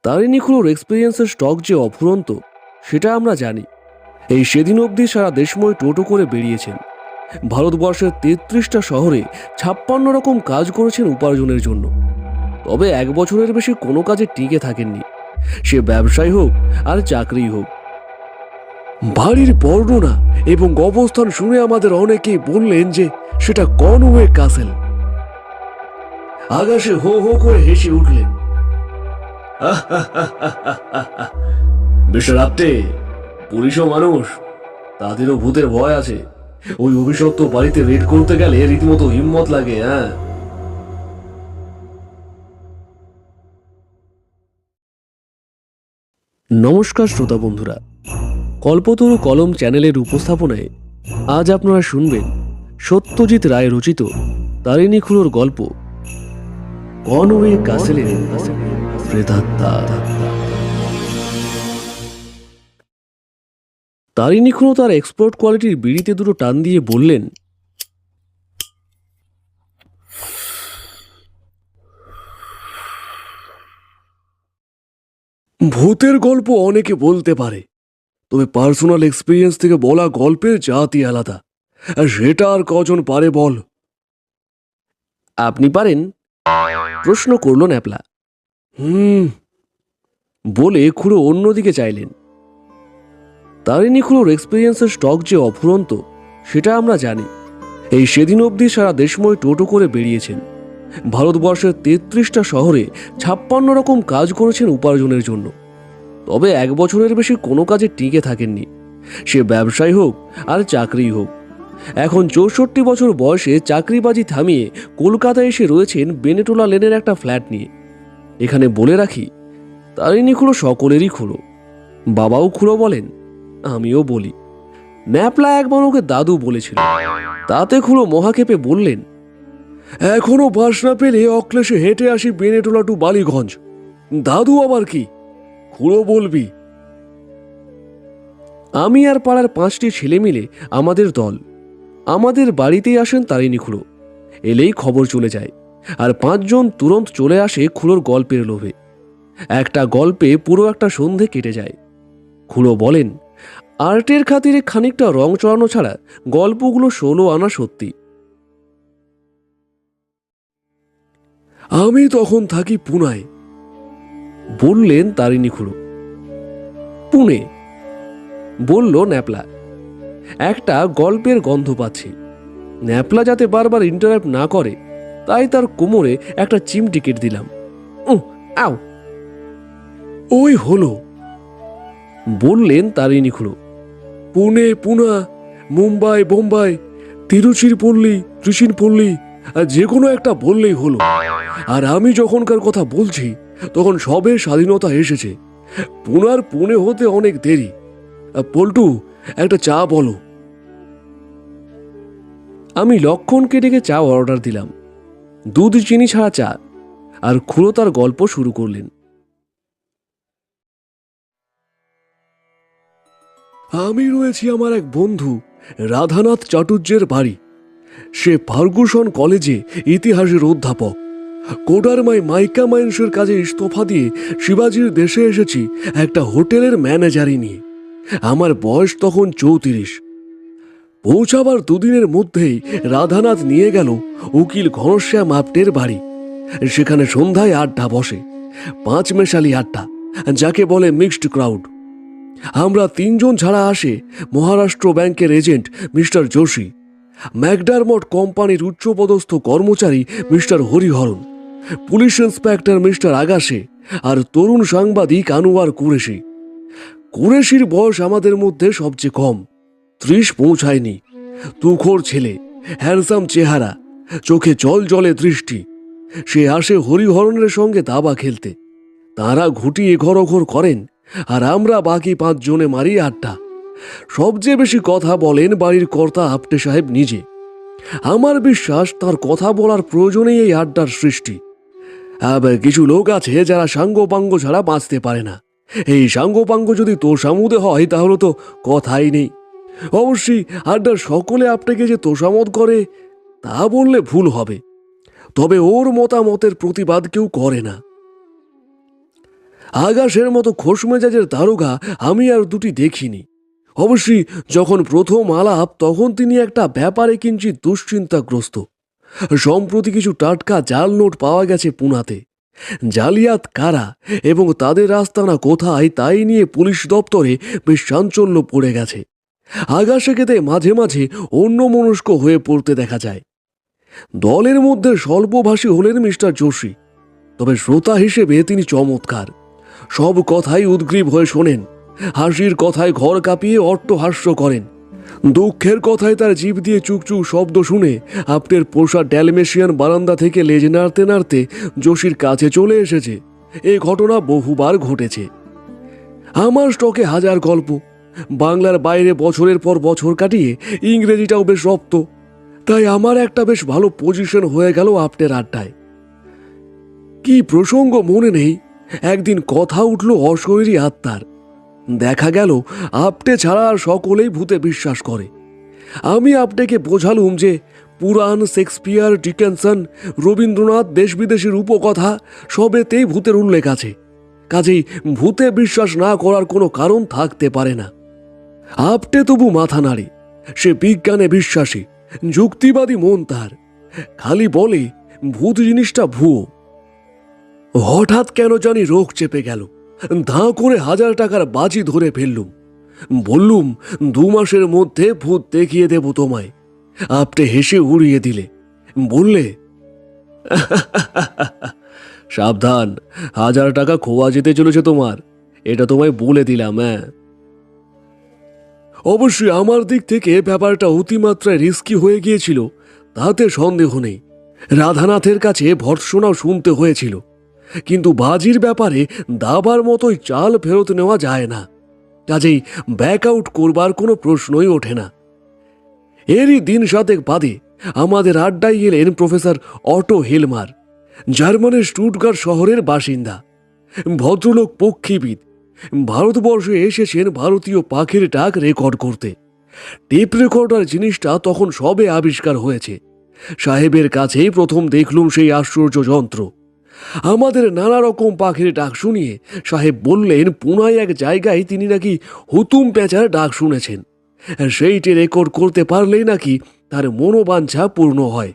তারিণীখুলোর এক্সপিরিয়েন্সের stock যে অফুরন্ত সেটা আমরা জানি। এই সেদিন অবধি সারা দেশময় টোটো করে বেরিয়েছেন। ভারতবর্ষের ৩৩টা শহরে ৫৬ রকম কাজ করেছেন উপার্জনের জন্য। তবে ১ বছরের বেশি কোনো কাজে টিকে থাকেননি, সে ব্যবসায় হোক আর চাকরি হোক। বাড়ির বর্ণনা এবং অবস্থান শুনে আমাদের অনেকেই বললেন যে সেটা কনওয়ে ক্যাসেল। আকাশে হো হো করে হেসে উঠলেন। মিস্টার আপ্তে, পুলিশও মানুষ, তাদেরও ভূতের ভয় আছে। ওই অভিশপ্ত বাড়িতে রেড করতে গেলে রীতিমতো হিম্মত লাগে। হ্যাঁ, নমস্কার শ্রোতা বন্ধুরা, কল্পতরু কলম চ্যানেলের উপস্থাপনায় আজ আপনারা শুনবেন সত্যজিৎ রায় রচিত তারিণীখুলোর গল্প কনওয়ে ক্যাসেলের প্রেতাত্মা। তারিণীখুলো তার এক্সপোর্ট কোয়ালিটির বিড়িতে দুটো টান দিয়ে বললেন, ভূতের গল্প অনেকে বলতে পারে, তবে পার্সোনাল এক্সপিরিয়েন্স থেকে বলা গল্পের জাতি আলাদা। আর সেটা আর কজন পারে বল? আপনি পারেন? প্রশ্ন করল ন্যাপলা। বলে খুড়ো অন্যদিকে চাইলেন। তারিণীখুলোর এক্সপিরিয়েন্সের স্টক যে অফুরন্ত সেটা আমরা জানি। এই সেদিন অবধি সারা দেশময় টোটো করে বেরিয়েছেন। ভারতবর্ষের ৩৩টা শহরে ৫৬ রকম কাজ করেছেন উপার্জনের জন্য। তবে ১ বছরের বেশি কোনো কাজে টিকে থাকেননি, সে ব্যবসায় হোক আর চাকরি হোক। এখন ৬৪ বছর বয়সে চাকরিবাজি থামিয়ে কলকাতায় এসে রয়েছেন বেনেটোলা লেনের একটা ফ্ল্যাট নিয়ে। এখানে বলে রাখি, তারিণীখুলো সকলেরই খুলো। বাবাও খুলো বলেন, আমিও বলি। ন্যাপলা একবার ওকে দাদু বলেছিল, তাতে খুলো মহাক্ষেপে বললেন, এখনো বাস না পেলে অক্লেশে হেঁটে আসি বেনেটোলা টু বালিগঞ্জ। দাদু আবার কি, খুড়ো বলবি। আমি আর পাড়ার ৫টি ছেলে মিলে আমাদের দল। আমাদের বাড়িতেই আসেন তারিণীখুলো। এলেই খবর চলে যায়, আর ৫ জন তুরন্ত চলে আসে খুলোর গল্পের লোভে। একটা গল্পে পুরো একটা সন্ধে কেটে যায়। খুলো বলেন, আর্টের খাতিরে খানিকটা রং চড়ানো ছাড়া গল্পগুলো ১৬ আনা সত্যি। আমি তখন থাকি পুনায়, বললেন তারিণীখুলো। পুনে, বলল ন্যাপলা। একটা গল্পের গন্ধ পাচ্ছি। ন্যাপলা যাতে বারবার ইন্টারাপ্ট না করে তাই তার কোমরে একটা চিমটি কেটে দিলাম। আও, ওই হলো, বললেন তারিণীখুলো। পুনে, পুনা, মুম্বাই, বোম্বাই, তিরুচিরপল্লী, ত্রিচিনপল্লী, আর যে কোনো একটা বললেই হলো। আর আমি যখনকার কথা বলছি তখন সবে স্বাধীনতা এসেছে। পুনার পুনে হতে অনেক দেরি। পল্টু, একটা চা বলো। আমি লক্ষণকে ডেকে চা অর্ডার দিলাম, দুধ চিনি ছাড়া চা। আর খুড়ো তার গল্প শুরু করলেন। আমি রয়েছি আমার এক বন্ধু রাধানাথ চাটুর্যের বাড়ি। সে ফার্গুসন কলেজে ইতিহাসের অধ্যাপক। কোডারমাই মাইকা মাইন্সের কাজে ইস্তফা দিয়ে শিবাজির দেশে এসেছি একটা হোটেলের ম্যানেজারি নিয়ে। আমার বয়স তখন ৩৪। পৌঁছাবার দুদিনের মধ্যেই রাধানাথ নিয়ে গেল উকিল ঘনশ্যাম আপ্টের বাড়ি। সেখানে সন্ধ্যায় আড্ডা বসে, ৫ মেশালি আড্ডা, যাকে বলে মিক্সড ক্রাউড। আমরা ৩ জন ছাড়া আসে মহারাষ্ট্র ব্যাংকের এজেন্ট মিস্টার যোশী, ম্যাকডারমট কোম্পানির উচ্চপদস্থ কর্মচারী mister Hariharan, police inspector mister আগাশে, আর তরুণ সাংবাদিক আনোয়ার কুরেশি। কুরেশির বয়স আমাদের মধ্যে সবচেয়ে কম, ৩০ পৌঁছায়নি। তুখোর ছেলে, হ্যান্ডসাম চেহারা, চোখে জল জলে দৃষ্টি। সে আসে হরিহরনের সঙ্গে দাবা খেলতে। তাঁরা ঘুটি এঘর করেন, আর আমরা বাকি ৫ জনে মারি আড্ডা। সবচেয়ে বেশি কথা বলেন বাড়ির কর্তা আপ্টে সাহেব নিজে। আমার বিশ্বাস তার কথা বলার প্রয়োজনেই এই আড্ডার সৃষ্টি। কিছু লোক আছে যারা সাঙ্গপাঙ্গ ছাড়া বাঁচতে পারে না। এই সাঙ্গপাঙ্গ যদি তোষামুদে হয় তাহলে তো কথাই নেই। অবশ্যই আড্ডার সকলে আপনাকে যে তোষামত করে তা বললে ভুল হবে, তবে ওর মতামতের প্রতিবাদ কেউ করে না। আকাশের মতো খোশ মেজাজের দারোগা আমি আর দুটি দেখিনি। অবশ্যই যখন প্রথম আলাপ তখন তিনি একটা ব্যাপারে কিঞ্চিত দুশ্চিন্তাগ্রস্ত। সম্প্রতি কিছু টাটকা জাল নোট পাওয়া গেছে পুনাতে। জালিয়াত কারা এবং তাদের আস্তানা কোথায় তাই নিয়ে পুলিশ দপ্তরে বেশ চাঞ্চল্য পড়ে গেছে। আগাশেকেতে মাঝে মাঝে অন্যমনস্ক হয়ে পড়তে দেখা যায়। দলের মধ্যে স্বল্পভাষী হলেন মিস্টার যোশী, তবে শ্রোতা হিসেবে তিনি চমৎকার। সব কথাই উদ্গ্রীব হয়ে শোনেন, হাসির কথায় ঘর কাঁপিয়ে অট্টহাস্য করেন, দুঃখের কথায় তার জিভ দিয়ে চুকচুক শব্দ শুনে আপনার পোষা ড্যালমেশিয়ান বারান্দা থেকে লেজ নাড়তে নাড়তে যোশীর কাছে চলে এসেছে। এই ঘটনা বহুবার ঘটেছে। আমার স্টকে হাজার গল্প, বাংলার বাইরে বছরের পর বছর কাটিয়ে ইংরেজিটাও বেশ রপ্ত, তাই আমার একটা বেশ ভালো পজিশন হয়ে গেল আপনার আড্ডায়। কি প্রসঙ্গ মনে নেই, একদিন কথা উঠল অশরীরী আত্মার। দেখা গেল আপটে ছাড়া আর সকলেই ভূতে বিশ্বাস করে। আমি আপনাকে বোঝালুম যে পুরাণ, শেক্সপিয়ার, ডিকেনসন, রবীন্দ্রনাথ, দেশ বিদেশের উপকথা সবেতেই ভূতের উল্লেখ আছে, কাজেই ভূতে বিশ্বাস না করার কোনো কারণ থাকতে পারে না। আপটে তবু মাথা নাড়ে, সে বিজ্ঞানে বিশ্বাসী, যুক্তিবাদী মন তার, খালি বলে ভূত জিনিসটা ভুয়ো। হঠাৎ কেন জানি রোগ চেপে গেল, ধাঁ করে 1000 টাকার বাজি ধরে ফেললুম। বললুম 2 মাসের মধ্যে ভূত দেখিয়ে দেব তোমায়। আপনি হেসে উড়িয়ে দিলে, বললে সাবধান, 1000 টাকা খোয়া যেতে চলেছে তোমার, এটা তোমায় বলে দিলাম। হ্যাঁ, অবশ্যই আমার দিক থেকে ব্যাপারটা অতিমাত্রায় রিস্কি হয়ে গিয়েছিল, তাতে সন্দেহ নেই। রাধানাথের কাছে ভর্ৎসনাও শুনতে হয়েছিল, কিন্তু বাজির ব্যাপারে দাবার মতোই চাল ফেরত নেওয়া যায় না, কাজেই ব্যাক আউট করবার কোনো প্রশ্নই ওঠে না। এরই দিন 7 বাদে আমাদের আড্ডায় এলেন প্রফেসর অটো হেলমার, জার্মানের স্টুটগার্ট শহরের বাসিন্দা। ভদ্রলোক পক্ষীবিদ, ভারতবর্ষে এসেছেন ভারতীয় পাখির ডাক রেকর্ড করতে। টেপ রেকর্ডার জিনিসটা তখন সবে আবিষ্কার হয়েছে। সাহেবের কাছেই প্রথম দেখলুম সেই আশ্চর্য যন্ত্র। আমাদের নানা রকম পাখির ডাক শুনিয়ে সাহেব বললেন পুনায় এক জায়গায় তিনি নাকি হুতুম পেঁচার ডাক শুনেছেন, সেইটি রেকর্ড করতে পারলেই নাকি তার মনোবাঞ্ছা পূর্ণ হয়।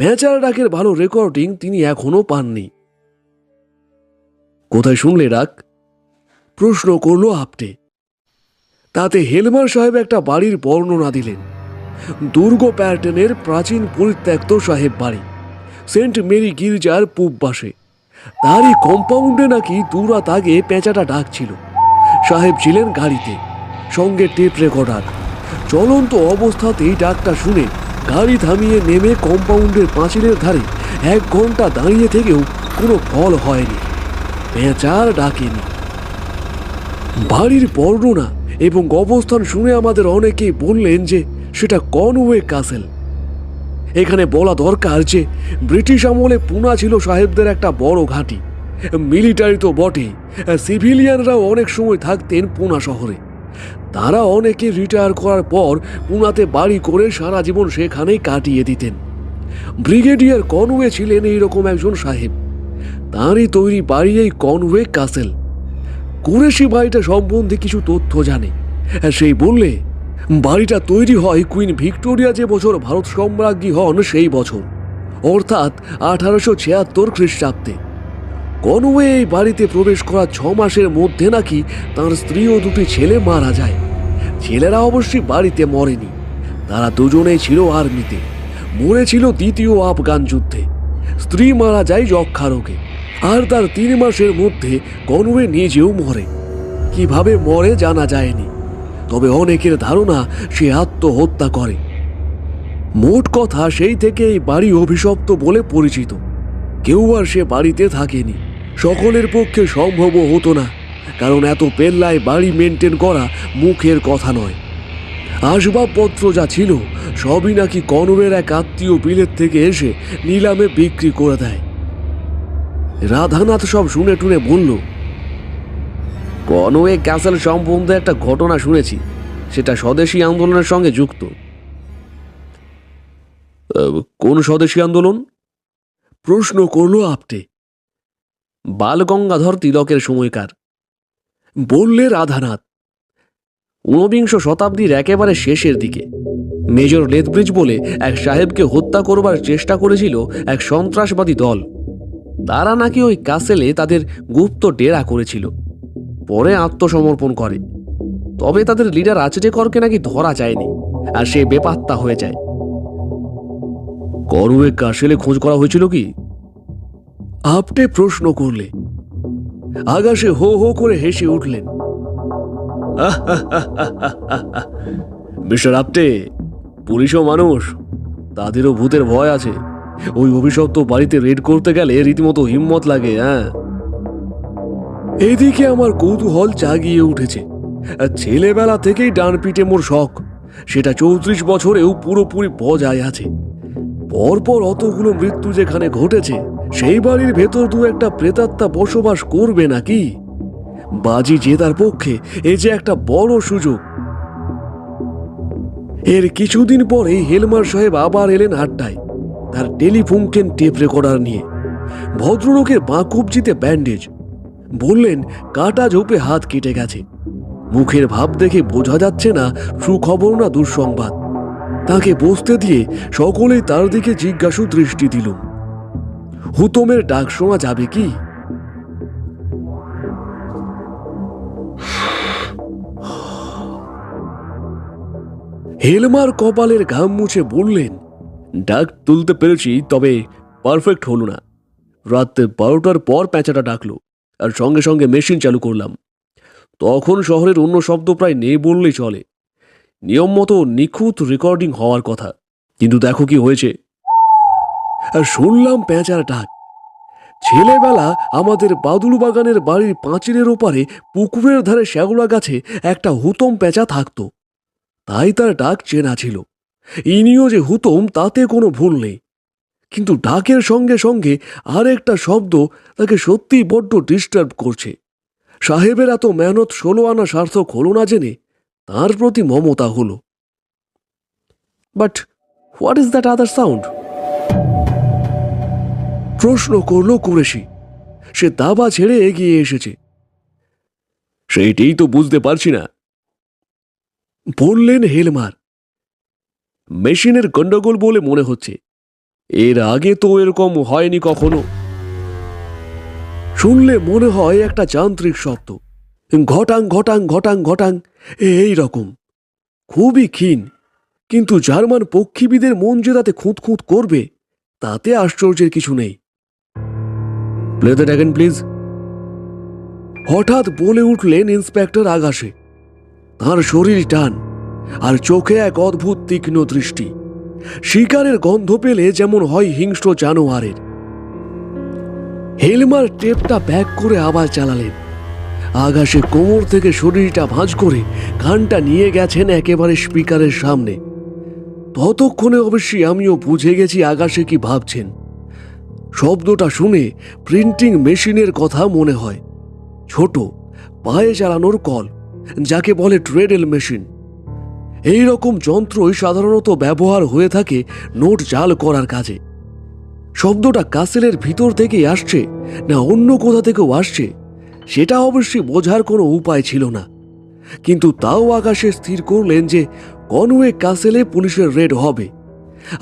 পেঁচার ডাকের ভালো রেকর্ডিং তিনি এখনো পাননি। কোথায় শুনলে ডাক? প্রশ্ন করল আপটে। তাতে হেলমার সাহেব একটা বাড়ির বর্ণনা দিলেন। দুর্গ প্যাটার্নের প্রাচীন পরিত্যক্ত সাহেব বাড়ি, সেন্ট মেরি গির্জার পূব পাশে। তারই কম্পাউন্ডে নাকি 2 রাত আগে পেঁচাটা ডাকছিল। সাহেব ছিলেন গাড়িতে, সঙ্গে টেপ রেকর্ডার। চলন্ত অবস্থাতেই ডাকটা শুনে গাড়ি থামিয়ে নেমে কম্পাউন্ডের পাঁচিলের ধারে 1 ঘন্টা দাঁড়িয়ে থেকেও কোনো ফল হয়নি, পেঁচার ডাকেনি। বাড়ির বর্ণনা এবং অবস্থান শুনে আমাদের অনেকেই বললেন যে সেটা কনওয়ে ক্যাসেল। এখানে বলা দরকার যে ব্রিটিশ আমলে পুনা ছিল সাহেবদের একটা বড় ঘাঁটি। মিলিটারি তো বটেই, সিভিলিয়ানরাও অনেক সময় থাকতেন পুনা শহরে। তারা অনেকে রিটায়ার করার পর পুনাতে বাড়ি করে সারা জীবন সেখানেই কাটিয়ে দিতেন। ব্রিগেডিয়ার কনওয়ে ছিলেন এইরকম একজন সাহেব। তাঁরই তৈরি বাড়ি এই কনওয়ে ক্যাসেল। কুরেশি বাড়িটা সম্বন্ধে কিছু তথ্য জানে। সেই বললে বাড়িটা তৈরি হয় কুইন ভিক্টোরিয়া যে বছর ভারত সম্রাজ্ঞী হন সেই বছর, অর্থাৎ 1876 খ্রিস্টাব্দে। কনওয়ে এই বাড়িতে প্রবেশ করা 6 মাসের মধ্যে নাকি তার স্ত্রী ও 2টি ছেলে মারা যায়। ছেলেরা অবশ্যই বাড়িতে মরেনি, তারা দুজনেই ছিল আর্মিতে, মরেছিল 2য় আফগান যুদ্ধে। স্ত্রী মারা যায় যক্ষা রোগে, আর তার 3 মাসের মধ্যে কনওয়ে নিজেও মরে। কিভাবে মরে জানা যায়নি, তবে অনেকের ধারণা সে আত্মহত্যা করে। মোট কথা সেই থেকে এই বাড়ি অভিশপ্ত বলে পরিচিত। কেউ আর সে বাড়িতে থাকেনি, সকলের পক্ষে সম্ভবও হতো না, কারণ এত পেল্লায় বাড়ি মেনটেন করা মুখের কথা নয়। আসবাবপত্র যা ছিল সবই নাকি কনওয়ের এক আত্মীয় বিলেত থেকে এসে নিলামে বিক্রি করে দেয়। রাধানাথ সব শুনে টুনে বলল, কনওয়ে ক্যাসেল সম্বন্ধে একটা ঘটনা শুনেছি, সেটা স্বদেশী আন্দোলনের সঙ্গে যুক্ত। কোন স্বদেশী আন্দোলন? প্রশ্ন করলো আপটে। বালগঙ্গাধর তিলকের সময়কার, বললে রাধানাথ। 19বিংশ শতাব্দীর একেবারে শেষের দিকে মেজর লেথব্রিজ বলে এক সাহেবকে হত্যা করবার চেষ্টা করেছিল এক সন্ত্রাসবাদী দল। তারা নাকি ওই কাসেলে তাদের গুপ্ত ডেরা করেছিল, পরে আত্মসমর্পণ করে। তবে তাদের লিডার আচরেকরকে নাকি ধরা যায়নি, আর সে বেপাত্তা হয়ে যায়। করওয়ে কাসেলে খোঁজ করা হয়েছিল কি? আপনি প্রশ্ন করলে। আগাশে হো হো করে হেসে উঠলেন। মিস্টার আপটে, পুলিশও মানুষ, তাদেরও ভূতের ভয় আছে। ওই অভিশপ্ত বাড়িতে রেড করতে গেলে রীতিমতো হিম্মত লাগে। এদিকে আমার কৌতূহল জাগিয়ে উঠেছে। ছেলেবেলা থেকেই ডান পিঠে মোর শখ, সেটা 34 বছরেও পুরোপুরি বজায় আছে। পরপর অতগুলো মৃত্যু যেখানে ঘটেছে, সেই বাড়ির ভেতর দু একটা প্রেতাত্মা বসবাস করবে নাকি? বাজি জেতার পক্ষে এ যে একটা বড় সুযোগ। এর কিছুদিন পরেই হেলমার সাহেব আবার এলেন আড্ডায়, তার টেলিফোনকেন টেপ রেকর্ডার নিয়ে। ভদ্রলোকের বাঁ কবজিতে ব্যান্ডেজ। বললেন কাটা ঝোপে হাত কেটে গেছে। মুখের ভাব দেখে বোঝা যাচ্ছে না সুখবর না দুঃসংবাদ। তাকে বসতে দিয়ে সকলেই তার দিকে জিজ্ঞাসু দৃষ্টি দিল। হুতমের ডাক শোনা যাবে কি? হেলমার কপালের ঘাম মুছে বললেন, ডাক তুলতে পেরেছি, তবে পারফেক্ট হলো না। রাত 12টার পর প্যাঁচাটা ডাকলো, আর সঙ্গে সঙ্গে মেশিন চালু করলাম। তখন শহরের অন্য শব্দ প্রায় নেই বললেই চলে। নিয়ম মতো নিখুঁত রেকর্ডিং হওয়ার কথা, কিন্তু দেখো কি হয়েছে। আর শুনলাম প্যাঁচার ডাক। ছেলেবেলা আমাদের বাদুল বাগানের বাড়ির পাঁচিলের ওপারে পুকুরের ধারে শ্যাওলা গাছে একটা হুতম প্যাঁচা থাকতো, তাই তার ডাক চেনা ছিল। ইনিও যে হুতম তাতে কোনো ভুল নেই, কিন্তু ডাকের সঙ্গে সঙ্গে আর একটা শব্দ তাকে সত্যিই বড্ড ডিস্টার্ব করছে। সাহেবের এত মেহনত 16 আনা সার্থক হলো না জেনে তার প্রতি মমতা হলো। But what is that other sound? প্রশ্ন করলো কুরেশি। সে দাবা ছেড়ে এগিয়ে এসেছে। সেইটাই তো বুঝতে পারছি না, বললেন হেলমার। মেশিনের গন্ডগোল বলে মনে হচ্ছে, এর আগে তো এরকম হয়নি কখনো। শুনলে মনে হয় একটা যান্ত্রিক শব্দ, ঘটাং ঘটাং ঘটাং ঘটাং, এই রকম। খুবই ক্ষীণ, কিন্তু জার্মান পক্ষীবিদের মন যে তাতে খুঁত খুঁত করবে তাতে আশ্চর্যের কিছু নেই। প্লে দ্যাট অ্যাগেন প্লিজ, হঠাৎ বলে উঠলেন ইন্সপেক্টর আগাশে। তার শরীর টান, আর চোখে এক অদ্ভুত তীক্ষ্ণ দৃষ্টি, শিকারের গন্ধ পেলে যেমন হয় হিংস্র জানোয়ারের। হেলমার টেপটা ব্যাক করে আবার চালালেন। আগাশে কোমর থেকে শরীরটা ভাঁজ করে কানটা নিয়ে গেছেন একেবারে স্পিকারের সামনে। ততক্ষণে অবশ্যই আমিও বুঝে গেছি আগাশে কি ভাবছেন। শব্দটা শুনে প্রিন্টিং মেশিনের কথা মনে হয়। ছোট পায়ে চালানোর কল, যাকে বলে ট্রেডেল মেশিন। এই রকম যন্ত্রই সাধারণত ব্যবহার হয়ে থাকে নোট জাল করার কাজে। শব্দটা কাসেলের ভিতর থেকেই আসছে না অন্য কোথা থেকেও আসছে, সেটা অবশ্যই বোঝার কোনো উপায় ছিল না। কিন্তু তাও আকাশে স্থির করলেন যে কনওয়ে কাসেলে পুলিশের রেড হবে।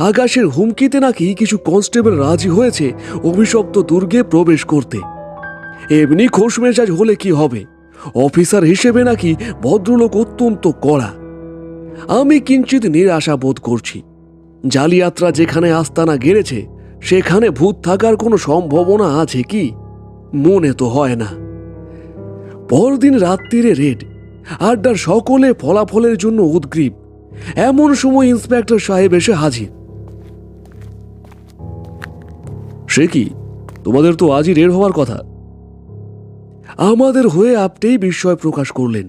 আকাশের হুমকিতে নাকি কিছু কনস্টেবল রাজি হয়েছে অভিশপ্ত দুর্গে প্রবেশ করতে। এমনি খোশমেজাজ হলে কি হবে, অফিসার হিসেবে নাকি ভদ্রলোক অত্যন্ত কড়া। আমি কিঞ্চিত নিরাশা বোধ করছি। জালিয়াতরা যেখানে আস্তানা গেড়েছে সেখানে ভূত থাকার কোনো সম্ভাবনা আছে কি? মনে তো হয় না। পরদিন রাত্রিরে রেড, আড্ডার সকলে ফলাফলের জন্য উদ্গ্রীব। এমন সময় ইন্সপেক্টর সাহেব এসে হাজির। সে কি, তোমাদের তো আজই রেড হওয়ার কথা। আমাদের হয়ে আপনিই বিস্ময় প্রকাশ করলেন।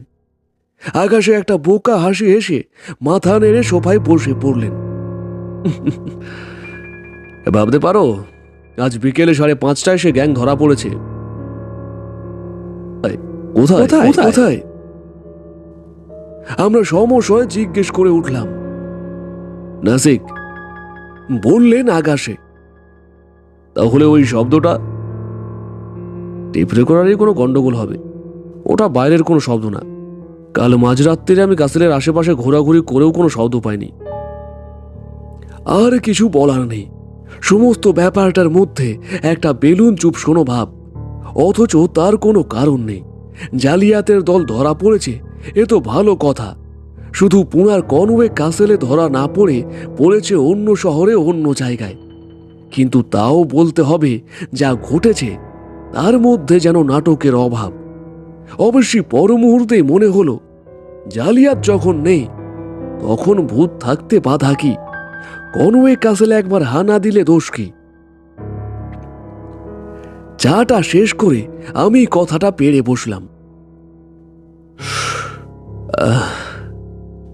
আকাশে একটা বোকা হাসি এসে মাথা নেড়ে সোফায় বসে পড়লেন। ভাবতে পারো, আজ বিকেলে 5:30টায় সে গ্যাং ধরা পড়েছে। কোথায় কোথায়? আমরা সমস্যায় জিজ্ঞেস করে উঠলাম। নাসিক, বললেন আকাশে। তাহলে ওই শব্দটা? টেপ রেকর্ডারই কোনো গন্ডগোল হবে। ওটা বাইরের কোনো শব্দ না। কাল মাঝরাত্রিরে আমি কাসেলের আশেপাশে ঘোরাঘুরি করেও কোনো শব্দ পাইনি। আর কিছু বলার নেই। সমস্ত ব্যাপারটার মধ্যে একটা বেলুন চুপশোনো ভাব, অথচ তার কোনো কারণ নেই। জালিয়াতের দল ধরা পড়েছে, এ তো ভালো কথা। শুধু পুনার কনওয়ে কাসেলে ধরা না পড়েছে অন্য শহরে, অন্য জায়গায়। কিন্তু তাও বলতে হবে, যা ঘটেছে তার মধ্যে যেন নাটকের অভাব। অবশ্যই পর মুহূর্তেই মনে হলো, জালিয়াত যখন নেই তখন ভূত থাকতে বাধা কি? কনওয়ে কাসেলে একবার হানা দিলে দোষ কি? চাটা শেষ করে আমি কথাটা পেরে বসলাম।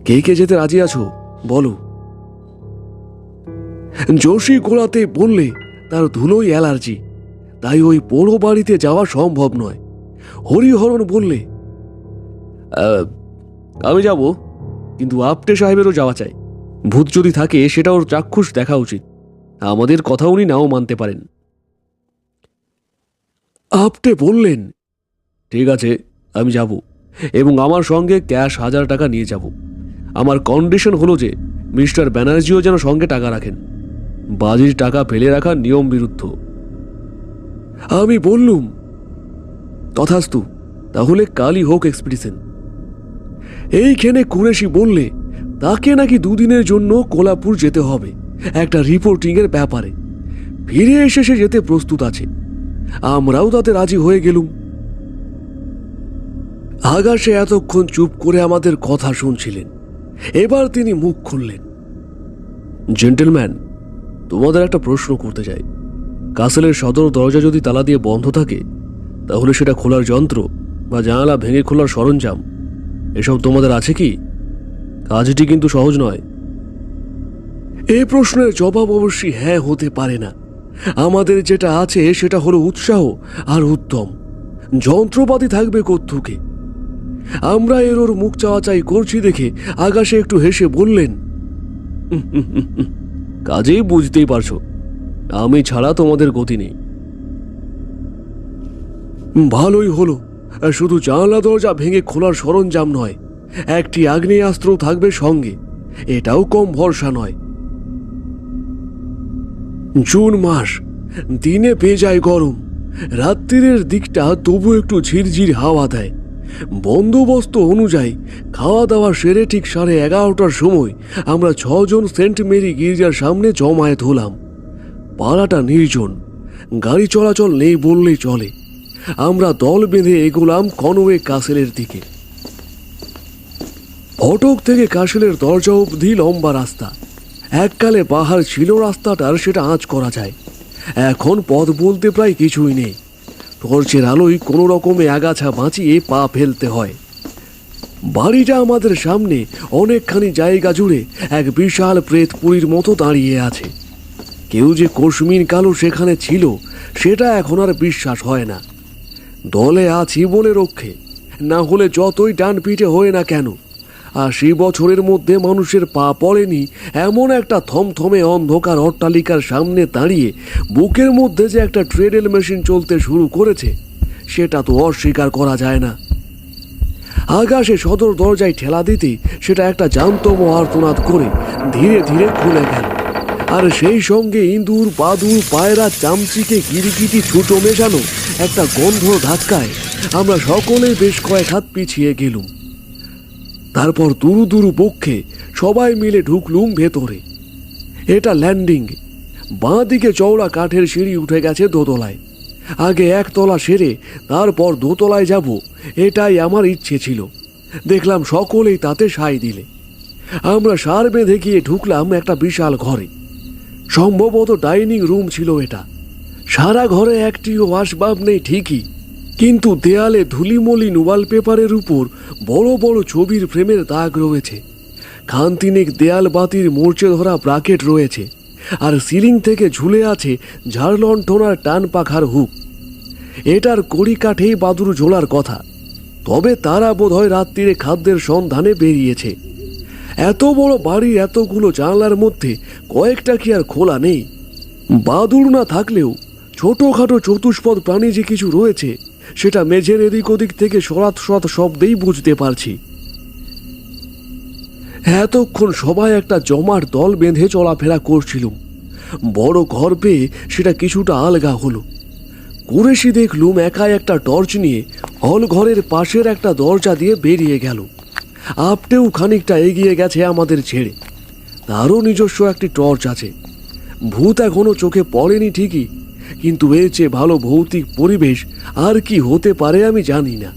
কে কে যেতে রাজি আছো বলো? যোশী গোড়াতে বললে তার ধুলোই অ্যালার্জি, তাই ওই পোড়ো বাড়িতে যাওয়া সম্ভব নয়। হরিহরণ বললে, আমি যাব, কিন্তু আপটে সাহেবেরও যাওয়া চাই। ভূত যদি থাকে সেটা ওর চাক্ষুষ দেখা উচিত। আমাদের কথা উনি নাও মানতে পারেন। আপটে বললেন, ঠিক আছে, আমি যাব, এবং আমার সঙ্গে ক্যাশ 1000 টাকা নিয়ে যাব। আমার কন্ডিশন হলো যে মিস্টার ব্যানার্জিও যেন সঙ্গে টাকা রাখেন। বাজির টাকা ফেলে রাখা নিয়ম বিরুদ্ধ। আমি বললুম, তথাস্তু, তাহলে কালই হোক এক্সপিডিশন। এইখানে কুরেশি বললে তাকে নাকি 2 দিনের জন্য কোলাপুর যেতে হবে একটা রিপোর্টিংয়ের ব্যাপারে। ফিরে এসে সে যেতে প্রস্তুত আছে। আমরাও তাতে রাজি হয়ে গেলুম। আগাশে এতক্ষণ চুপ করে আমাদের কথা শুনছিলেন। এবার তিনি মুখ খুললেন। জেন্টেলম্যান, তোমাদের একটা প্রশ্ন করতে চাই। কাসেলের সদর দরজা যদি তালা দিয়ে বন্ধ থাকে, তাহলে সেটা খোলার যন্ত্র বা জানালা ভেঙে খোলার সরঞ্জাম এসব তোমাদের আছে কি? কাজটি কিন্তু সহজ নয়। এই প্রশ্নের জবাব অবশ্যই হ্যাঁ হতে পারে না। আমাদের যেটা আছে সেটা হলো উৎসাহ আর উদ্যম। যন্ত্রপাতি থাকবে কোত্থেকে? আমরা এর ওর মুখ চাওয়াচাই করছি দেখে আগাশে একটু হেসে বললেন, কাজেই বুঝতেই পারছো, আমি ছাড়া তোমাদের গতি নেই। ভালোই হলো। শুধু জানলা দরজা ভেঙে খোলার সরঞ্জাম নয়, একটি আগ্নেয়াস্ত্র থাকবে সঙ্গে। এটাও কম ভরসা নয়। জুন মাস, দিনে পেয়ে যায় গরম, রাত্রিরের দিকটা তবু একটু ঝিরঝির হাওয়া দেয়। বন্দোবস্ত অনুযায়ী খাওয়া দাওয়া সেরে ঠিক 11:30টার সময় আমরা 6 জন সেন্ট মেরি গির্জার সামনে জমায়েত হলাম। পাড়াটা নির্জন, গাড়ি চলাচল নেই বললেই চলে। আমরা দল বেঁধে এগোলাম কনওয়ে কাসেলের দিকে। ফটক থেকে কাসেলের দরজা অবধি লম্বা রাস্তা। এককালে পাহাড় ছিল রাস্তাটার, সেটা আঁচ করা যায়। এখন পথ বলতে প্রায় কিছুই নেই। টর্চের আলোয় কোনো রকমে আগাছা বাঁচিয়ে পা ফেলতে হয়। বাড়িটা আমাদের সামনে অনেকখানি জায়গা জুড়ে এক বিশাল প্রেতপুরীর মতো দাঁড়িয়ে আছে। কেউ যে কশ্মীর কালো সেখানে ছিল সেটা এখন আর বিশ্বাস হয় না। দলে আছি বলে রক্ষে, না হলে যতই ডান পিঠে হয় না কেন, 80 বছরের মধ্যে মানুষের পা পড়েনি এমন একটা থমথমে অন্ধকার অট্টালিকার সামনে দাঁড়িয়ে বুকের মধ্যে যে একটা ট্রেডেল মেশিন চলতে শুরু করেছে সেটা তো অস্বীকার করা যায় না। আগাশে সদর দরজায় ঠেলা দিতে সেটা একটা জান্তম আর্তনাদ করে ধীরে ধীরে খুলে গেল। আর সেই সঙ্গে ইঁদুর, বাদুড়, পায়রা, চামচিকে, গিরিগিটি ছুটো মেশানো একটা গন্ধ ধাক্কায় আমরা সকলেই বেশ কয়েক হাত পিছিয়ে গেলুম। তারপর দুরু দুরু পক্ষে সবাই মিলে ঢুকলুম ভেতরে। এটা ল্যান্ডিং। বাঁ দিকে চওড়া কাঠের সিঁড়ি উঠে গেছে দোতলায়। আগে 1 তলা সেরে তারপর 2 তলায় যাব, এটাই আমার ইচ্ছে ছিল। দেখলাম সকলেই তাতে সায় দিলে। আমরা সার বেঁধে গিয়ে ঢুকলাম একটা বিশাল ঘরে। সম্ভবত ডাইনিং রুম ছিল এটা। সারা ঘরে একটিও আসবাব নেই ঠিকই, কিন্তু দেয়ালে ধুলিমলিন ওয়ালপেপারের উপর বড় বড় ছবির ফ্রেমের দাগ রয়েছে। খানতিনেক দেয়াল বাতির মরচে ধরা ব্রাকেট রয়েছে, আর সিলিং থেকে ঝুলে আছে ঝাড়লণ্ঠনার টান পাখার হুক। এটার কড়ি কাঠেই বাদুর ঝোলার কথা, তবে তারা বোধহয় রাত্রিরে খাদ্যের সন্ধানে বেরিয়েছে। এত বড় বাড়ির এতগুলো জানলার মধ্যে কয়েকটা কি আর খোলা নেই? বাদুর না থাকলেও ছোটখাটো চতুষ্পদ প্রাণী যে কিছু রয়েছে সেটা মেঝের এদিক ওদিক থেকে সরাত সরাত শব্দেই বুঝতে পারছি। এতক্ষণ সবাই একটা জমার দল বেঁধে চলাফেরা করছিলুম। বড় ঘর পেয়ে সেটা কিছুটা আলগা হলো। কুরেশি দেখলুম একাই একটা টর্চ নিয়ে হল ঘরের পাশের একটা দরজা দিয়ে বেরিয়ে গেল। আপটেও খানিকটা এগিয়ে গেছে আমাদের ছেড়ে। তারও নিজস্ব একটি টর্চ আছে। ভূত এখনো চোখে পড়েনি ঠিকই, কিন্তু এর চেয়ে ভালো ভৌতিক পরিবেশ আর কি হতে পারে আমি জানি না।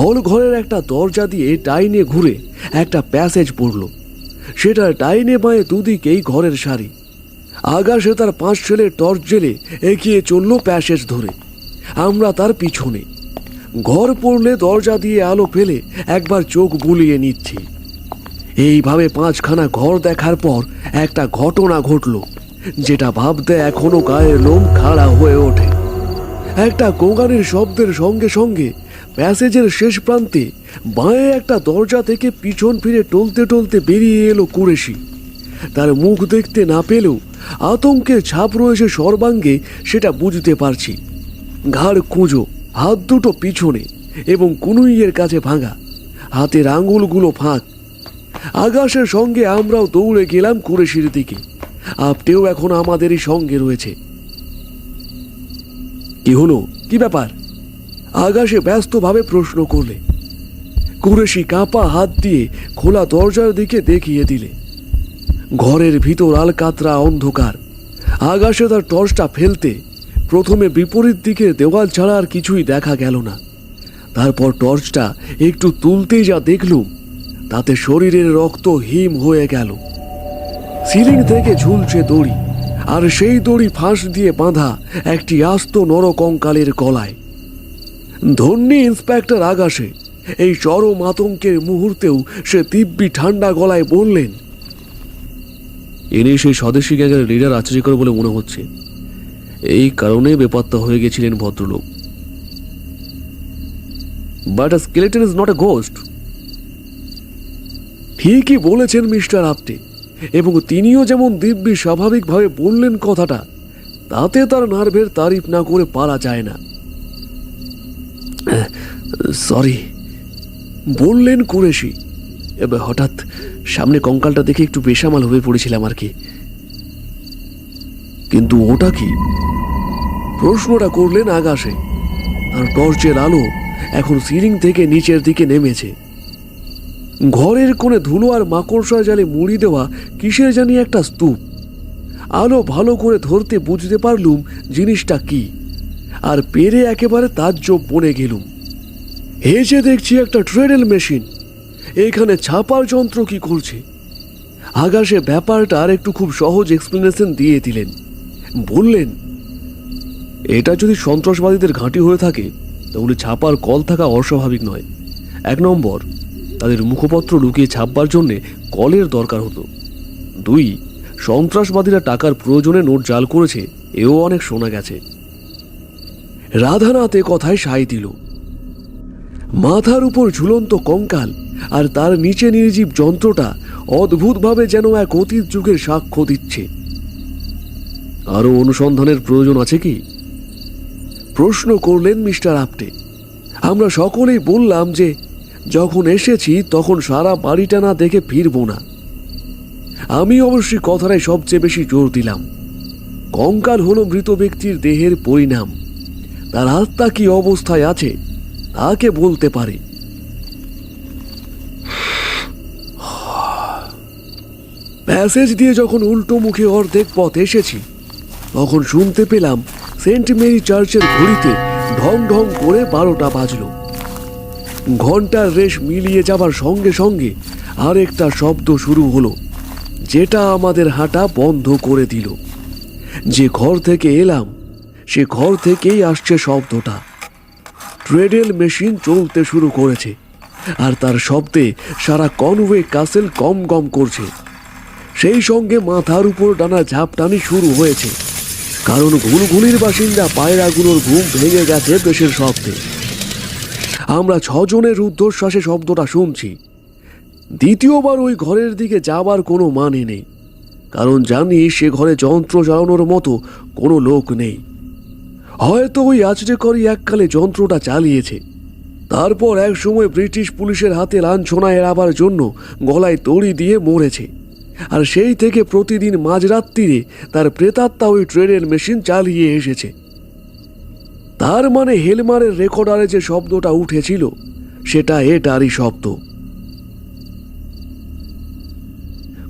হল ঘরের একটা দরজা দিয়ে ডাইনে ঘুরে একটা প্যাসেজ পড়ল। সেটা ডাইনে বাঁয়ে দুদিকেই ঘরের সারি। আগা সে তার 5 ছেলের টর্চ জেলে এগিয়ে চলল প্যাসেজ ধরে। আমরা তার পিছনে। ঘর পড়লে দরজা দিয়ে আলো ফেলে একবার চোখ বুলিয়ে নিচ্ছি। এইভাবে 5খানা ঘর দেখার পর একটা ঘটনা ঘটল, যেটা ভাবতে এখনো গায়ের লোম খাড়া হয়ে ওঠে। একটা গোঙানির শব্দের সঙ্গে সঙ্গে প্যাসেজের শেষ প্রান্তে বাঁয়ে একটা দরজা থেকে পিছন ফিরে টলতে টলতে বেরিয়ে এলো কুরেশি। তার মুখ দেখতে না পেলেও আতঙ্কের ছাপ রয়েছে সর্বাঙ্গে, সেটা বুঝতে পারছি। ঘাড় কুঁজো, হাত দুটো পিছনে এবং কুনুইয়ের কাছে ভাঙা, হাতের আঙুলগুলো ফাঁক। আকাশের সঙ্গে আমরাও দৌড়ে গেলাম কুরেশির দিকে। আপটেও এখন আমাদেরই সঙ্গে রয়েছে। কি হলো, কি ব্যাপার? আকাশে ব্যস্তভাবে প্রশ্ন করলে। কুরেশি কাঁপা হাত দিয়ে খোলা দরজার দিকে দেখিয়ে দিলে। ঘরের ভিতর আলকাতরা অন্ধকার। আকাশে তার টর্চটা ফেলতে প্রথমে বিপরীত দিকের দেওয়াল ছাড়া আর কিছুই দেখা গেল না। তারপর টর্চটা একটু তুলতেই যা দেখলুম, তাতে শরীরের রক্ত হিম হয়ে গেল। সিলিং থেকে ঝুলছে দড়ি, আর সেই দড়ি ফাঁস দিয়ে বাঁধা একটি আস্ত নরকঙ্কালের গলায়। ধন্যী ইন্সপেক্টর আকাশে এই চরম আতঙ্কের মুহূর্তেও সে দিব্যি ঠান্ডা গলায় বললেন, ইনি সেই স্বদেশী গ্যাংয়ের লিডার আচরিকর বলে মনে হচ্ছে। এই কারণে বেপাত্তা হয়ে গেছিলেন ভদ্রলোক। But a skeleton is not a ghost. ঠিকই বলেছেন মিস্টার আপটে, এবং তিনিও যেমন দিব্যি স্বাভাবিকভাবে বললেন কথাটা, তাতে তার নার্ভের তারিফ না করে পারা যায় না। সরি বললেন কুরেশি। এবার হঠাৎ সামনে কঙ্কালটা দেখে একটু বেসামাল হয়ে পড়েছিলাম আর কি। কিন্তু ওটা কি? প্রশ্নটা করলেন আকাশে। তার টর্চের আলো এখন সিলিং থেকে নিচের দিকে নেমেছে। ঘরের কোণে ধুলো আর মাকড়সা জালে মুড়ি দেওয়া কিসের জানি একটা স্তূপ। আলো ভালো করে ধরতে বুঝতে পারলুম জিনিসটা কি, আর পেরে একেবারে তাজ্জব বনে গেলুম। হেসে দেখছি একটা ট্রেডেল মেশিন। এখানে ছাপার যন্ত্র কি করছে? আকাশে ব্যাপারটা আর একটু খুব সহজ এক্সপ্লেনেশন দিয়ে দিলেন। বললেন, এটা যদি সন্ত্রাসবাদীদের ঘাঁটি হয়ে থাকে তাহলে ছাপার কল থাকা অস্বাভাবিক নয়। 1 নম্বর, তাদের মুখপত্র লুকিয়ে ছাপবার জন্যে কলের দরকার হতো। 2, সন্ত্রাসবাদীরা টাকার প্রয়োজনে নোট জাল করেছে, এও অনেক শোনা গেছে। রাধানাথ এ কথায় সায় দিল। মাথার উপর ঝুলন্ত কঙ্কাল আর তার নিচে নির্জীব যন্ত্রটা অদ্ভুতভাবে যেন এক অতীত যুগের সাক্ষ্য দিচ্ছে। আরও অনুসন্ধানের প্রয়োজন আছে কি? প্রশ্ন করলেন মিস্টার আপটে। আমরা সকলেই বললাম যে যখন এসেছি তখন সারা বাড়িটা না দেখে ফিরব না। আমি অবশ্যই কথাটাই সবচেয়ে বেশি জোর দিলাম। কঙ্কাল হলো মৃত ব্যক্তির দেহের পরিণাম। তার আত্মা কি অবস্থায় আছে তাকে বলতে পারে। প্যাসেজ দিয়ে যখন উল্টো মুখে অর্ধেক পথ এসেছি তখন শুনতে পেলাম সেন্ট মেরি চার্চের ঘড়িতে ঢং ঢং করে 12টা বাজল। ঘন্টার রেশ মিলিয়ে যাবার সঙ্গে সঙ্গে আরেকটা শব্দ শুরু হলো, যেটা আমাদের হাঁটা বন্ধ করে দিল। যে ঘর থেকে এলাম সে ঘর থেকেই আসছে শব্দটা। ট্রেডেল মেশিন চলতে শুরু করেছে, আর তার শব্দে সারা কনওয়ে কাসেল গম গম করছে। সেই সঙ্গে মাথার উপর ডানা ঝাপটানি শুরু হয়েছে, কারণ ঘুলঘুলির বাসিন্দা পায়রাগুলোর ঘুম ভেঙে গেছে বেশের শব্দে। আমরা 6 জনের রুদ্ধশ্বাসে শব্দটা শুনছি। দ্বিতীয়বার ওই ঘরের দিকে যাবার কোনো মানে নেই, কারণ জানি সে ঘরে যন্ত্র চালানোর মতো কোনো লোক নেই। হয়তো ওই আচরেকরই এককালে যন্ত্রটা চালিয়েছে, তারপর এক সময় ব্রিটিশ পুলিশের হাতে লাঞ্ছনা এড়াবার জন্য গলায় দড়ি দিয়ে মরেছে, আর সেই থেকে প্রতিদিন মাঝরাত্রিরে তার প্রেতাত্মা ওই ট্রেনের মেশিন চালিয়ে এসেছে। তার মানে হেলমারের রেকর্ডারে যে শব্দটা উঠেছিল সেটা এটারই শব্দ।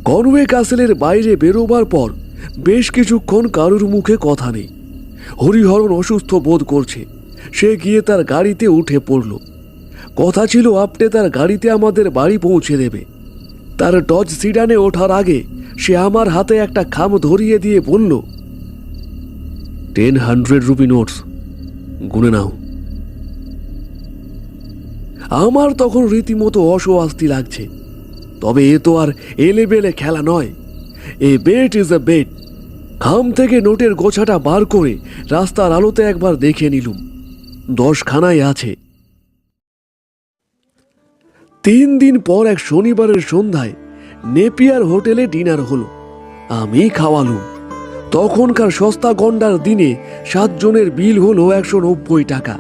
কনওয়ে ক্যাসেলের বাইরে বেরোবার পর বেশ কিছুক্ষণ কারুর মুখে কথা নেই। হরিহরণ অসুস্থ বোধ করছে, সে গিয়ে তার গাড়িতে উঠে পড়ল। কথা ছিল আপনি তার গাড়িতে আমাদের বাড়ি পৌঁছে দেবে। তার ডজ সিডানে ওঠার আগে সে আমার হাতে একটা খাম ধরিয়ে দিয়ে বলল, 1000 রুপি নোটস, গুনে নাও। আমার তখন রীতিমতো অস্বস্তি লাগছে, তবে এ তো আর এলেবেলে খেলা নয়। এ বেট ইজ এ বেট। খাম থেকে নোটের গোছাটা বার করে রাস্তার আলোতে একবার দেখে নিলুম, 10 খানায় আছে। 3 দিন পর এক শনিবারের সন্ধ্যায় নেপিয়ার হোটেলে ডিনার হলো। আমি খাওয়ালুম। তখনকার সস্তা গন্ডার দিনে 7 জনের বিল হলো 190 টাকা।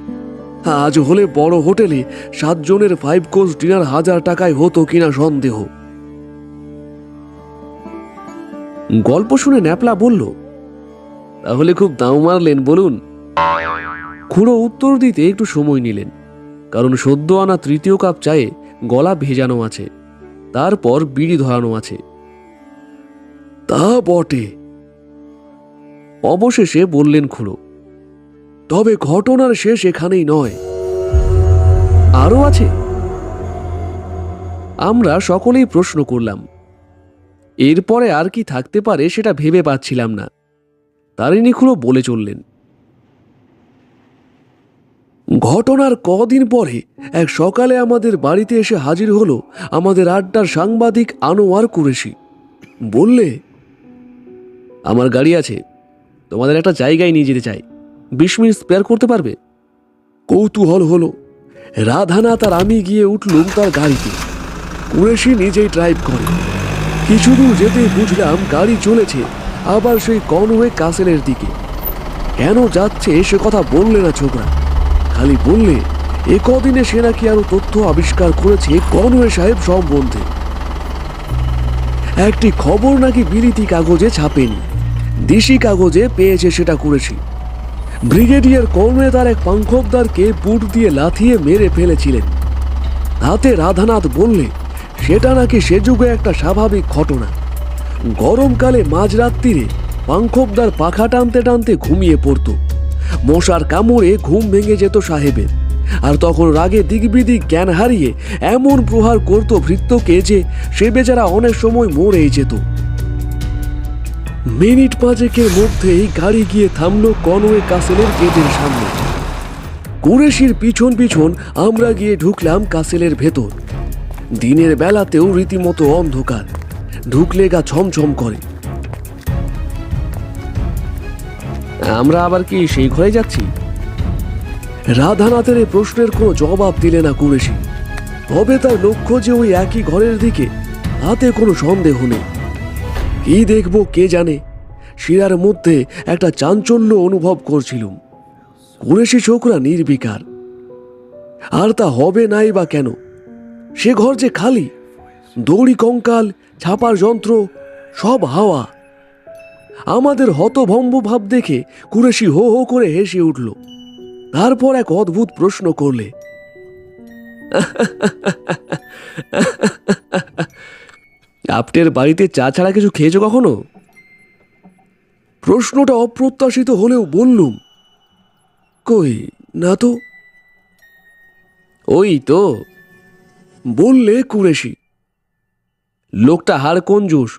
আজ হলে বড় হোটেলে 7 জনের 5 কোর্স ডিনার 1000 টাকায় হতো কিনা সন্দেহ। গল্প শুনে ন্যাপলা বলল, তাহলে খুব দাম মারলেন বলুন। খুড়ো উত্তর দিতে একটু সময় নিলেন, কারণ সদ্য আনা তৃতীয় কাপ চায়ে গলা ভেজানো আছে, তারপর বিড়ি ধরানো আছে। তা বটে, অবশেষে বললেন খুড়ো। তবে ঘটনার শেষ এখানেই নয়, আরও আছে। আমরা সকলেই প্রশ্ন করলাম। এরপরে আর কি থাকতে পারে সেটা ভেবে পাচ্ছিলাম না। তারিণী খুড়ো বলে চললেন, ঘটনার কদিন পরে এক সকালে আমাদের বাড়িতে এসে হাজির হলো আমাদের আড্ডার সাংবাদিক আনোয়ার কুরেশি। বললে, আমার গাড়ি আছে, তোমাদের একটা জায়গায় নিয়ে যেতে চাই, 20 মিনিট স্পেয়ার করতে পারবে? কৌতূহল হলো। রাধানাথ আর আমি গিয়ে উঠলুম তার গাড়িতে। কুরেশি নিজেই ড্রাইভ করে। কিছু দূর যেতেই বুঝলাম গাড়ি চলেছে আবার সেই কনওয়ে ক্যাসেলের দিকে। কেন যাচ্ছে সে কথা বললে না ছোকরা, খালি বললে এ কদিনে সে নাকি আরো তথ্য আবিষ্কার করেছে কনওয়ে সাহেব সম্বন্ধে। একটি খবর নাকি বিলিতি কাগজে ছাপেনি, দেশি কাগজে পেয়েছে সেটা কুরেশি। ব্রিগেডিয়ার কনওয়ে তার এক পাংখবদারকে বুট দিয়ে লাথিয়ে মেরে ফেলেছিলেন। তাতে রাধানাথ বললে সেটা নাকি সে যুগে একটা স্বাভাবিক ঘটনা। গরমকালে মাঝরাত্রিরে পাংখবদার পাখা টানতে টানতে ঘুমিয়ে পড়ত। মশার কামড়ে ঘুম ভেঙে যেত সাহেবের, আর তখন রাগে দিগবিদিক জ্ঞান হারিয়ে এমন প্রহার করত ভৃত্যকে যে সে বেচারা অনেক সময় মরেই যেত। মিনিট 5 মধ্যেই গাড়ি গিয়ে থামলো কনওয়ে ক্যাসেলের গেটের সামনে। কুরেশির পিছন পিছন আমরা গিয়ে ঢুকলাম ক্যাসেলের ভেতর। দিনের বেলাতেও রীতিমতো অন্ধকার, ঢুকলে গা ছমছম করে। আমরা আবার কি সেই ঘরে যাচ্ছি? রাধানাথের এই প্রশ্নের কোনো জবাব দিলে না কুরেশি। তবে তার লক্ষ্য যে ওই একই ঘরের দিকে, তাতে কোনো সন্দেহ নেই। কি দেখবো কে জানে, শিরার মধ্যে একটা চাঞ্চল্য অনুভব করছিলুম। কুরেশি ছোকরা নির্বিকার, আর তা হবে নাই বা কেন? সে ঘর যে খালি, দড়ি কঙ্কাল ছাপার যন্ত্র সব হাওয়া। আমাদের হতভম্ব ভাব দেখে কুরেশি হো হো করে হেসে উঠল। তারপর এক অদ্ভুত প্রশ্ন করলে, আপনার বাড়িতে চা ছাড়া কিছু খেয়েছো কখনো? প্রশ্নটা অপ্রত্যাশিত হলেও বললুম, কই না তো। ওই তো, বললে কুরেশি। লোকটা হাড় কঞ্জুস,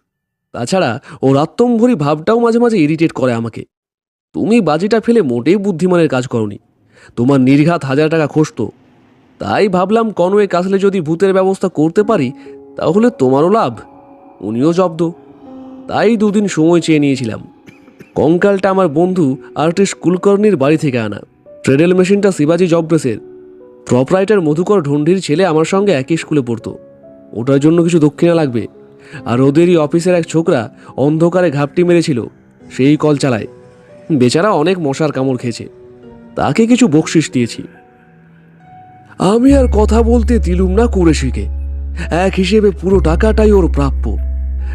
তাছাড়া ওর আত্মম্ভরি ভাবটাও মাঝে মাঝে ইরিটেট করে আমাকে। তুমি বাজিটা ফেলে মোটেই বুদ্ধিমানের কাজ করনি। তোমার নির্ঘাত 1000 টাকা খসতো, তাই ভাবলাম কনওয়ে ক্যাসেলে যদি ভূতের ব্যবস্থা করতে পারি তাহলে তোমারও লাভ, উনিও জব্দ। তাই 2 দিন সময় চেয়ে নিয়েছিলাম। কঙ্কালটা আমার বন্ধু আর্টিস্ট কুলকর্ণীর বাড়ি থেকে আনা। ট্রেডেল মেশিনটা শিবাজি জব্রেসের। প্রপরাইটার মধুকর ঢন্ডির ছেলে আমার সঙ্গে একই স্কুলে পড়তো। ওটার জন্য কিছু দক্ষিণা লাগবে, আর ওদেরই অফিসের এক ছোকরা অন্ধকারে ঘাপটি মেরেছিল, সেই কল চালায়। বেচারা অনেক মশার কামড় খেয়েছে, তাকে কিছু বকশিস দিয়েছি। আমি আর কথা বলতে দিলুম না কুরেশিকে। এক হিসেবে পুরো টাকাটাই ওর প্রাপ্য,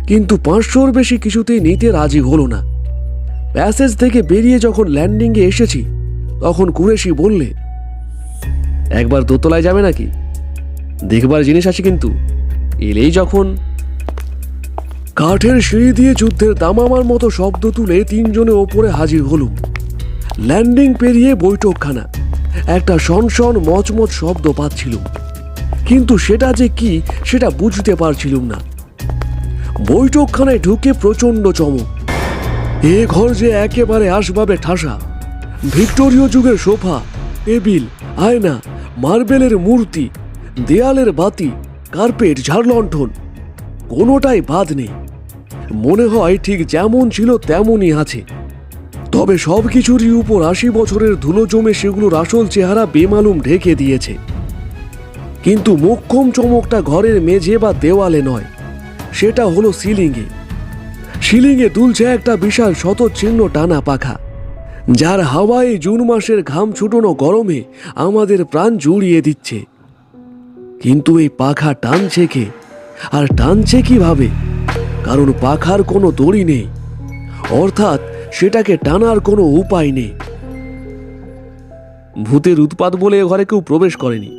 কিন্তু 500-র বেশি কিছুতেই নিতে রাজি হলো না। প্যাসেজ থেকে বেরিয়ে যখন ল্যান্ডিংয়ে এসেছি, তখন কুরেশি বললে, একবার দোতলায় যাবে নাকি? দেখবার জিনিস আছে কিন্তু। এলেই যখন। কাঠের সিঁড়ি দিয়ে যুদ্ধের দামামার মতো শব্দ তুলে 3 জনে ওপরে হাজির হলুম। ল্যান্ডিং পেরিয়ে বৈঠকখানা। একটা শনশন মচমচ শব্দ পাচ্ছিলুম, কিন্তু সেটা যে কি সেটা বুঝতে পারছিলুম না। বৈঠকখানায় ঢুকে প্রচণ্ড চমক। এ ঘর যে একেবারে আসবাবে ঠাসা। ভিক্টোরীয় যুগের সোফা, টেবিল, আয়না, মার্বেলের মূর্তি, দেয়ালের বাতি, কার্পেট, ঝাড়লণ্ঠন, কোনোটাই বাদ নেই। মনে হয় ঠিক যেমন ছিল তেমনই আছে। তবে সব কিছুরই উপর 80 বছরের ধুলো জমে সেগুলোর আসল চেহারা বেমালুম ঢেকে দিয়েছে। কিন্তু মোক্ষম চমকটা ঘরের মেঝে বা দেওয়ালে নয়, সেটা হলো সিলিংয়ে। সিলিংয়ে দুলছে একটা বিশাল শতচিহ্ন টানা পাখা, যার হাওয়ায় জুন মাসের ঘাম ছুটোনো গরমে আমাদের প্রাণ জুড়িয়ে দিচ্ছে। কিন্তু এই পাখা টানছে কে, আর টানছে কিভাবে? কারণ পাখার কোনো দড়ি নেই, অর্থাৎ সেটাকে টানার কোনো উপায় নেই। ভূতের উৎপাত বলে এ ঘরে কেউ প্রবেশ করেনি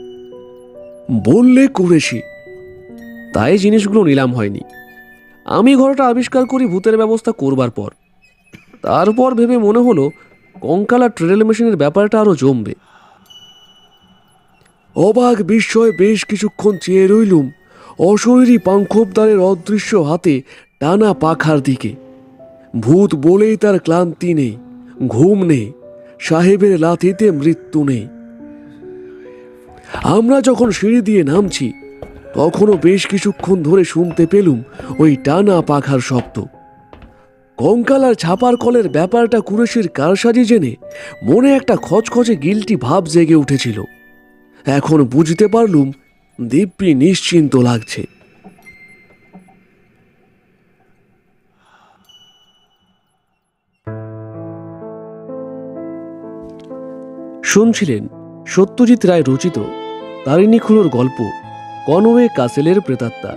বললে কুরেশি। তাই জিনিসগুলো নিলাম হয়নি। আমি ঘরটা আবিষ্কার করি ভূতের ব্যবস্থা করবার পর। তারপর ভেবে মনে হলো কঙ্কাল আর ট্রেডেল মেশিনের ব্যাপারটা আরো জমবে। অবাক বিস্ময়ে বেশ কিছুক্ষণ চেয়ে রইলুম অশরীরী পাংখবদারের অদৃশ্য হাতে টানা পাখার দিকে। ভূত বলেই তার ক্লান্তি নেই, ঘুম নেই, সাহেবের লাথিতে মৃত্যু নেই। আমরা যখন সিঁড়ি দিয়ে নামছি, তখনও বেশ কিছুক্ষণ ধরে শুনতে পেলুম ওই টানা পাখার শব্দ। কঙ্কাল আর ছাপার কলের ব্যাপারটা কুরেশির কারসাজি জেনে মনে একটা খচখচে গিল্টি ভাব জেগে উঠেছিল। এখন বুঝতে পারলুম দিব্যি নিশ্চিন্ত লাগছে। শুনছিলেন সত্যজিৎ রায় রচিত তারিণী খুড়োর গল্প কনওয়ে কাসেলের প্রেতাত্মা।